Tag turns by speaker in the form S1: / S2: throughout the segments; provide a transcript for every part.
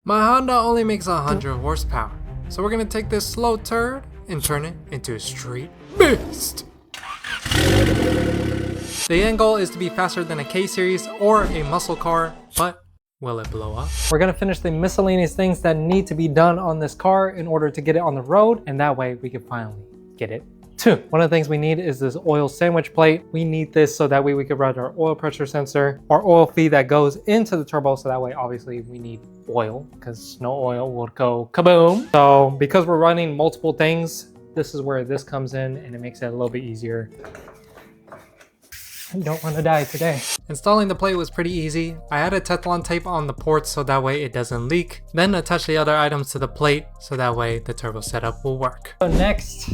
S1: My Honda only makes 100 horsepower, so we're gonna take this slow turd and turn it into a street beast. The end goal is to be faster than a K-Series or a muscle car, but will it blow up? We're gonna finish the miscellaneous things that need to be done on this car in order to get it on the road, and that way we can finally get it too. One of the things we need is this oil sandwich plate. We need this so that way we can run our oil pressure sensor, our oil feed that goes into the turbo, so that way obviously we need oil because no oil will go kaboom. So because we're running multiple things, this is where this comes in and it makes it a little bit easier. You don't want to die today. Installing the plate was pretty easy. I added Teflon tape on the ports so that way it doesn't leak. Then attach the other items to the plate so that way the turbo setup will work. So next,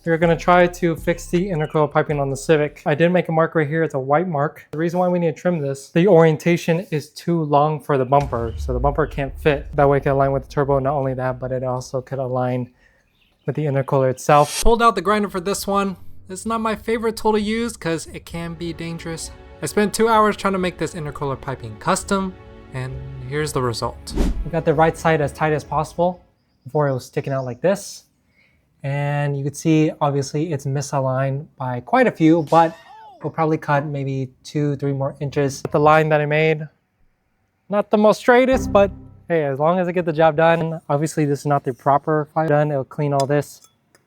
S1: we're gonna try to fix the intercoil piping on the Civic. I did make a mark right here, it's a white mark. The reason why we need to trim this, the orientation is too long for the bumper, so the bumper can't fit. That way it can align with the turbo. Not only that, but it also could align with the intercooler itself. Pulled out the grinder for this one. It's not my favorite tool to use because it can be dangerous. I spent 2 hours trying to make this intercooler piping custom, and here's the result. We got the right side as tight as possible. Before it was sticking out like this. And you can see, obviously it's misaligned by quite a few, but we'll probably cut maybe 2-3 more inches. The line that I made, not the most straightest, but hey, as long as I get the job done. Obviously this is not the proper pipe done. It'll clean all this.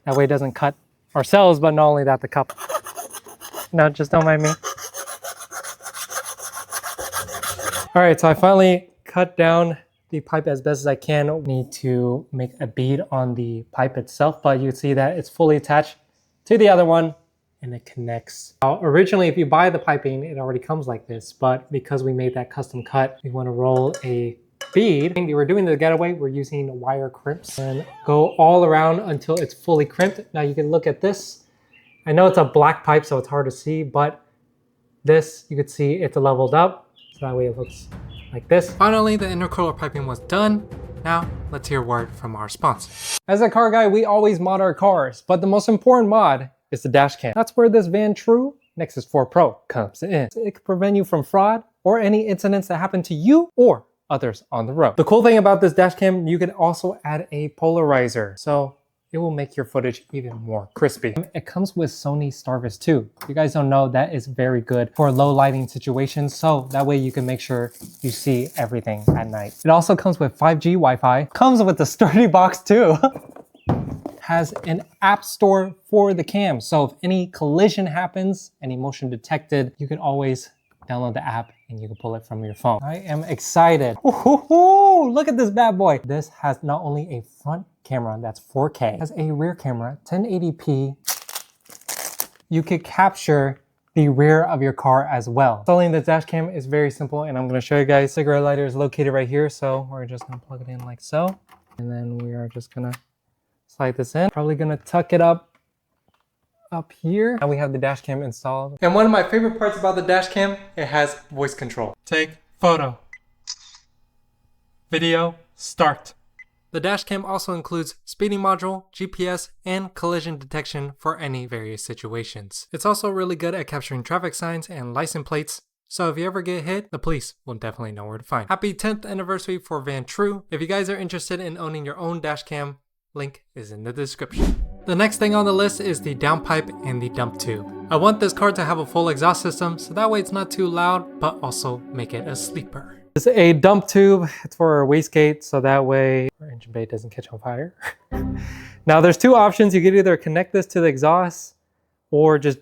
S1: That way it doesn't cut ourselves, but not only that, the cup. No, just don't mind me. All right, so I finally cut down the pipe as best as I can. Need to make a bead on the pipe itself, but you can see that it's fully attached to the other one and it connects. Now, originally, if you buy the piping, it already comes like this, but because we made that custom cut, we want to roll a bead. When we're doing the getaway, we're using wire crimps and go all around until it's fully crimped. Now you can look at this. I know it's a black pipe, so it's hard to see, but this, you can see it's leveled up. So that way it looks like this. Finally, the intercooler piping was done. Now, let's hear a word from our sponsor. As a car guy, we always mod our cars, but the most important mod is the dash cam. That's where this Vantrue Nexus 4 Pro comes in. It can prevent you from fraud or any incidents that happen to you or others on the road. The cool thing about this dash cam, you can also add a polarizer, so it will make your footage even more crispy. It comes with Sony Starvis 2. If you guys don't know, that is very good for low lighting situations, so that way you can make sure you see everything at night. It also comes with 5G Wi-Fi. Comes with a sturdy box too. Has an app store for the cam, so if any collision happens, any motion detected, you can always download the app and you can pull it from your phone. I am excited. Ooh, look at this bad boy. This has not only a front camera that's 4K, it has a rear camera, 1080p. You could capture the rear of your car as well. Installing the dash cam is very simple, and I'm gonna show you guys. Cigarette lighter is located right here, so we're just gonna plug it in like so. And then we are just gonna slide this in. Probably gonna tuck it up here. Now we have the dash cam installed. And one of my favorite parts about the dash cam, it has voice control. Take photo, video, start. The dash cam also includes speeding module, GPS, and collision detection for any various situations. It's also really good at capturing traffic signs and license plates, so if you ever get hit, the police will definitely know where to find. Happy 10th anniversary for Vantrue. If you guys are interested in owning your own dash cam, link is in the description. The next thing on the list is the downpipe and the dump tube. I want this car to have a full exhaust system, so that way it's not too loud, but also make it a sleeper. It's a dump tube. It's for our wastegate, so that way our engine bay doesn't catch on fire. Now there's two options. You could either connect this to the exhaust or just,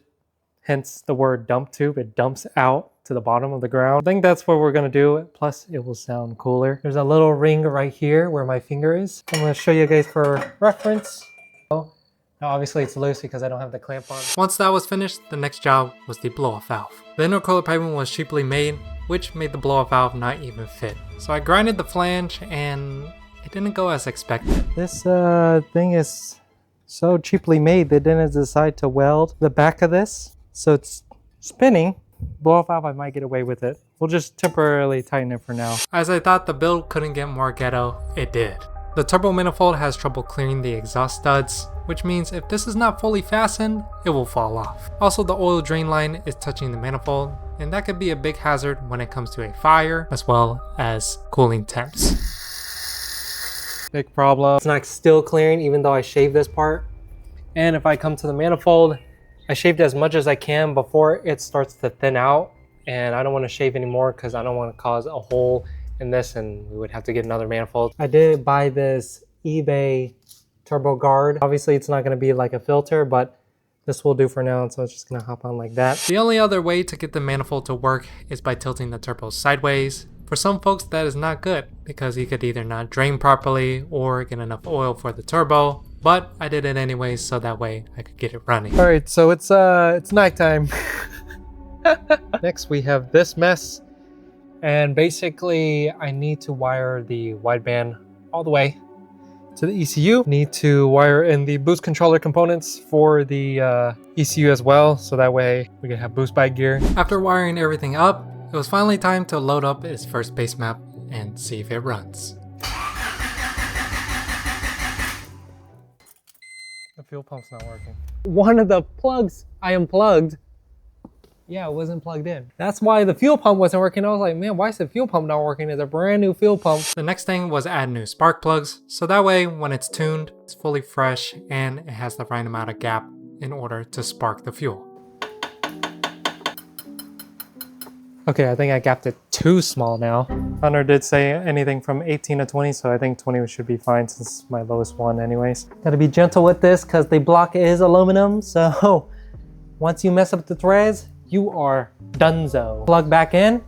S1: hence the word dump tube, it dumps out to the bottom of the ground. I think that's what we're gonna do. Plus it will sound cooler. There's a little ring right here where my finger is. I'm gonna show you guys for reference. Now obviously it's loose because I don't have the clamp on. Once that was finished, the next job was the blow-off valve. The intercooler piping was cheaply made, which made the blow-off valve not even fit. So I grinded the flange and it didn't go as expected. This thing is so cheaply made, they didn't decide to weld the back of this. So it's spinning. Blow-off valve, I might get away with it. We'll just temporarily tighten it for now. As I thought the build couldn't get more ghetto, it did. The turbo manifold has trouble clearing the exhaust studs, which means if this is not fully fastened, it will fall off. Also, the oil drain line is touching the manifold, and that could be a big hazard when it comes to a fire, as well as cooling temps. big problem. It's not still clearing even though I shaved this part. And if I come to the manifold, I shaved as much as I can before it starts to thin out. And I don't want to shave anymore because I don't want to cause a hole in this and we would have to get another manifold. I did buy this eBay turbo guard. Obviously it's not going to be like a filter, but this will do for now, so it's just gonna hop on like that. The only other way to get the manifold to work is by tilting the turbo sideways. For some folks that is not good because you could either not drain properly or get enough oil for the turbo, but I did it anyways so that way I could get it running. All right, so it's nighttime. Next we have this mess, and basically I need to wire the wideband all the way to the ECU. Need to wire in the boost controller components for the ECU as well, so that way we can have boost bike gear. After wiring everything up, it was finally time to load up its first base map and see if it runs. The fuel pump's not working. One of the plugs I unplugged, yeah, it wasn't plugged in. That's why the fuel pump wasn't working. I was like, man, why is the fuel pump not working? It's a brand new fuel pump. The next thing was add new spark plugs, so that way when it's tuned, it's fully fresh and it has the right amount of gap in order to spark the fuel. Okay, I think I gapped it too small now. Hunter did say anything from 18 to 20, so I think 20 should be fine since it's my lowest one anyways. Gotta be gentle with this because the block is aluminum, so once you mess up the threads, you are donezo. Plug back in.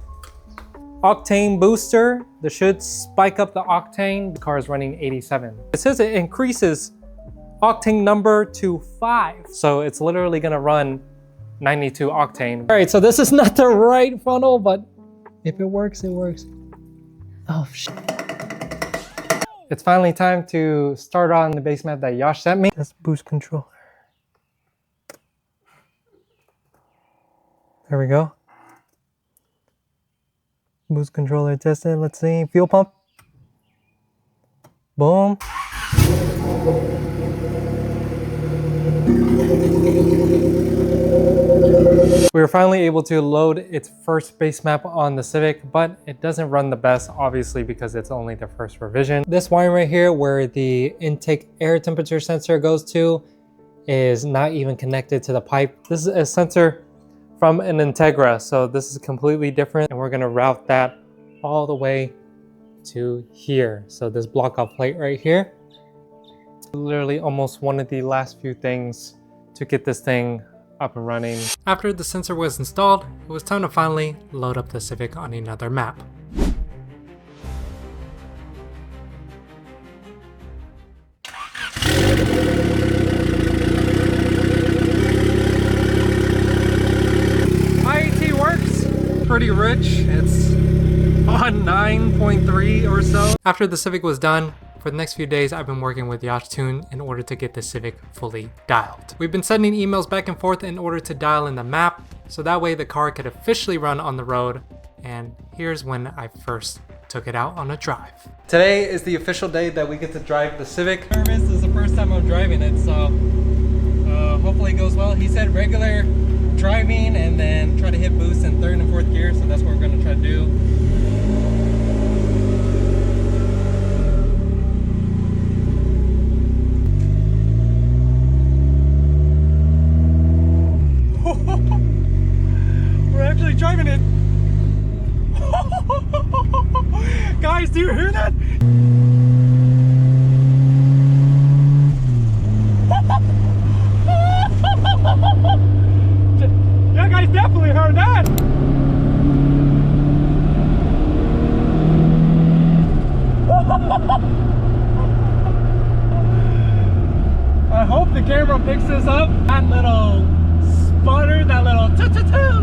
S1: Octane booster. This should spike up the octane. The car is running 87. It says it increases octane number to 5. So it's literally gonna run 92 octane. All right, so this is not the right funnel, but if it works, it works. Oh, shit. It's finally time to start on the base map that Yash sent me. That's boost control. There we go. Boost controller tested. Let's see. Fuel pump. Boom. We were finally able to load its first base map on the Civic, but it doesn't run the best, obviously, because it's only the first revision. This wiring right here, where the intake air temperature sensor goes to, is not even connected to the pipe. This is a sensor from an Integra, so this is completely different, and we're gonna route that all the way to here. So this block off plate right here, literally almost one of the last few things to get this thing up and running. After the sensor was installed, it was time to finally load up the Civic on another map. Pretty rich. It's on 9.3 or so. After the Civic was done, for the next few days I've been working with Yash Tune in order to get the Civic fully dialed. We've been sending emails back and forth in order to dial in the map, so that way the car could officially run on the road. And here's when I first took it out on a drive. Today is the official day that we get to drive the Civic. This is the first time I'm driving it, so hopefully it goes well. He said regular driving and then try to hit boost in 3rd and 4th gear, so that's what we're going to try to do. We're actually driving it. Guys, do you hear that? Yeah, guys definitely heard that. I hope the camera picks this up. That little sputter, that little tu-tu-tu.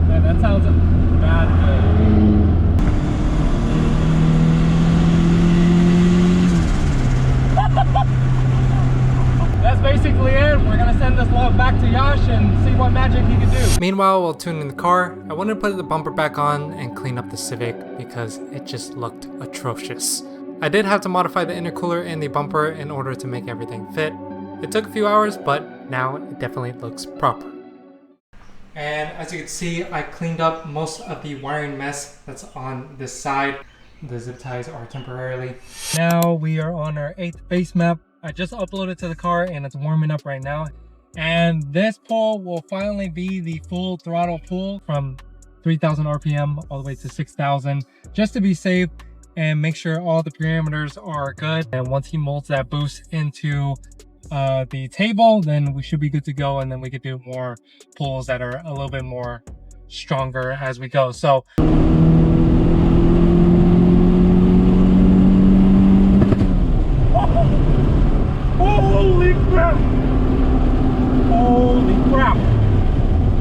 S1: Man, that sounds bad good. That's basically it. We're gonna send this log back to Yash and see what magic he can do. Meanwhile, while tuning the car, I wanted to put the bumper back on and clean up the Civic because it just looked atrocious. I did have to modify the intercooler and the bumper in order to make everything fit. It took a few hours, but now it definitely looks proper. And as you can see, I cleaned up most of the wiring mess that's on this side. the zip ties are temporarily. Now we are on our 8th base map. I just uploaded to the car and it's warming up right now. And this pull will finally be the full throttle pull from 3,000 RPM all the way to 6,000, just to be safe and make sure all the parameters are good. And once he molds that boost into the table, then we should be good to go, and then we could do more pulls that are a little bit more stronger as we go. So holy crap! Holy crap!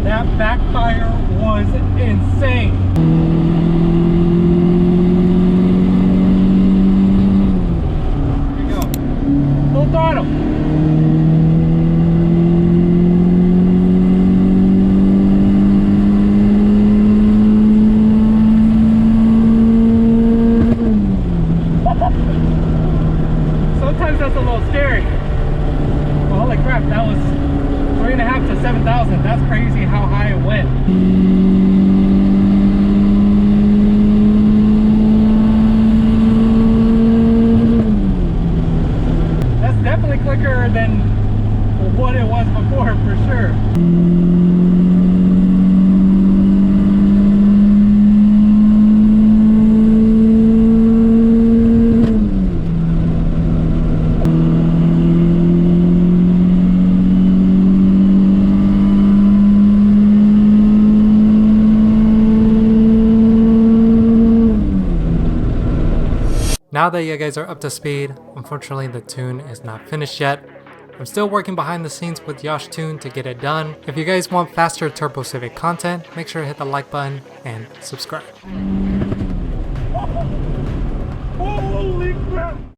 S1: That backfire was insane. Here we go. Full throttle. Sometimes that's a little scary. Well, holy crap, that was 3.5 to 7,000. That's crazy how high it went. That's definitely quicker than what it was before, for sure. Now that you guys are up to speed, unfortunately the tune is not finished yet. I'm still working behind the scenes with Yash Tune to get it done. If you guys want faster turbocivic content, make sure to hit the like button and subscribe.